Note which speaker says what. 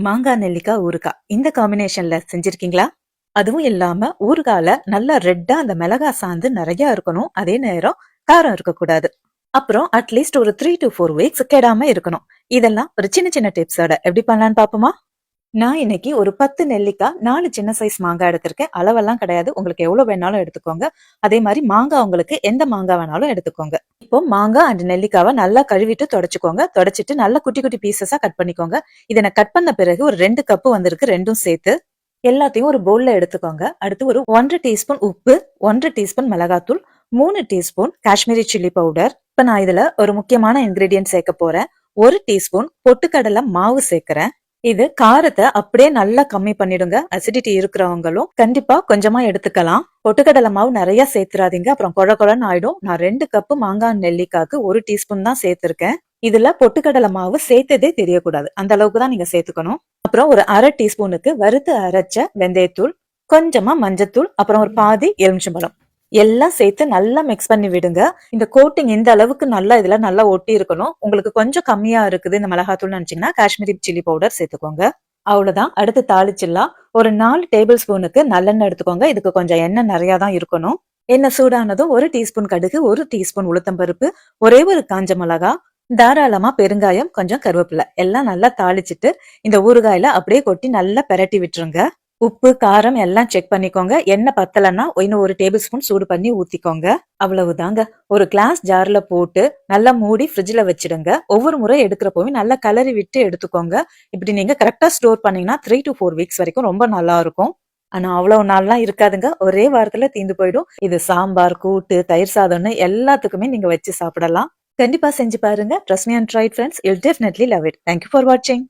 Speaker 1: மாங்காய் நெல்லிக்காய் ஊறுகாய் இந்த காம்பினேஷன்ல செஞ்சிருக்கீங்களா? அதுவும் இல்லாம ஊறுகால நல்லா ரெட்டா அந்த மிளகா சாந்து நிறைய இருக்கணும். அதே நேரம் காரம் இருக்கக்கூடாது. அப்புறம் அட்லீஸ்ட் ஒரு 3 to 4 வீக்ஸ் கெடாம இருக்கணும். இதெல்லாம் ஒரு சின்ன சின்ன டிப்ஸோட எப்படி பண்ணலான்னு பாப்போமா? நான் இன்னைக்கு ஒரு 10 நெல்லிக்காய் 4 சின்ன சைஸ் மாங்காய் எடுத்திருக்கேன். அளவெல்லாம் கிடையாது, உங்களுக்கு எவ்வளவு வேணாலும் எடுத்துக்கோங்க. அதே மாதிரி மாங்காய் உங்களுக்கு எந்த மாங்காய் வேணாலும் எடுத்துக்கோங்க. இப்போ மாங்காய் அண்ட் நெல்லிக்காவை நல்லா கழுவிட்டு தொடச்சுக்கோங்க. தொடச்சிட்டு நல்லா குட்டி குட்டி பீசஸா கட் பண்ணிக்கோங்க. இதை நான் கட் பண்ண பிறகு ஒரு 2 கப்பு வந்திருக்கு. ரெண்டும் சேர்த்து எல்லாத்தையும் ஒரு பவுல்ல எடுத்துக்கோங்க. அடுத்து ஒரு 1 டீஸ்பூன் உப்பு, 1 டீஸ்பூன் மிளகாத்தூள், 3 டீஸ்பூன் காஷ்மீரி சில்லி பவுடர். இப்ப நான் இதுல ஒரு முக்கியமான இன்கிரீடியன்ட் சேர்க்க போறேன். 1 டீஸ்பூன் பொட்டுக்கடலை மாவு சேர்க்கிறேன். இது காரத்தை அப்படியே நல்லா கம்மி பண்ணிடுங்க. அசிடிட்டி இருக்கிறவங்களும் கண்டிப்பா கொஞ்சமா எடுத்துக்கலாம். பொட்டுக்கடலை மாவு நிறைய சேர்த்துறாதீங்க, அப்புறம் கொழ கொழன்னு ஆயிடும். நான் 2 கப்பு மாங்காய் நெல்லிக்காக்கு 1 டீஸ்பூன் தான் சேர்த்திருக்கேன். இதுல பொட்டுக்கடலை மாவு சேர்த்ததே தெரியக்கூடாது, அந்த அளவுக்கு தான் நீங்க சேர்த்துக்கணும். அப்புறம் ஒரு அரை டீஸ்பூனுக்கு வறுத்து அரைச்ச வெந்தயத்தூள், கொஞ்சமா மஞ்சத்தூள், அப்புறம் ஒரு பாதி எலுமிச்சம்பழம் எல்லாம் சேர்த்து நல்லா மிக்ஸ் பண்ணி விடுங்க. இந்த கோட்டிங் இந்த அளவுக்கு நல்லா இதுல நல்லா ஒட்டி இருக்கணும். உங்களுக்கு கொஞ்சம் கம்மியா இருக்குது இந்த மிளகாத்தூள் நினைச்சீங்கன்னா காஷ்மீரி சில்லி பவுடர் சேர்த்துக்கோங்க. அவ்வளவுதான். அடுத்து தாளிச்சிடலாம். ஒரு 4 டேபிள் ஸ்பூனுக்கு நல்லெண்ணெய் எடுத்துக்கோங்க. இதுக்கு கொஞ்சம் எண்ணெய் நிறைய தான் இருக்கணும். எண்ணெய் சூடானதும் 1 டீஸ்பூன் கடுகு, 1 டீஸ்பூன் உளுத்தம்பருப்பு, ஒரே ஒரு காஞ்ச மிளகா, தாராளமா பெருங்காயம், கொஞ்சம் கருவேப்பிலை எல்லாம் நல்லா தாளிச்சிட்டு இந்த ஊறுகாயில அப்படியே கொட்டி நல்லா பெரட்டி விட்டுருங்க. உப்பு காரம் எல்லாம் செக் பண்ணிக்கோங்க. எண்ணெய் பத்தலைன்னா இன்னும் 1 டேபிள் ஸ்பூன் சூடு பண்ணி ஊத்திக்கோங்க. அவ்வளவுதாங்க. ஒரு கிளாஸ் ஜார்ல போட்டு நல்லா மூடி ஃப்ரிட்ஜ்ல வச்சிடுங்க. ஒவ்வொரு முறை எடுக்கிறப்பவும் நல்லா கலரி விட்டு எடுத்துக்கோங்க. இப்படி நீங்க கரெக்டா ஸ்டோர் பண்ணீங்கன்னா 3 to 4 வீக்ஸ் வரைக்கும் ரொம்ப நல்லா இருக்கும். ஆனா அவ்வளவு நாள்லாம் இருக்காதுங்க, ஒரே வாரத்துல தீந்து போயிடும். இது சாம்பார், கூட்டு, தயிர் சாதம்னு எல்லாத்துக்குமே நீங்க வச்சு சாப்பிடலாம். கண்டிப்பா செஞ்சு பாருங்க. Trust me and try it, friends. You'll definitely love it. Thank you for watching.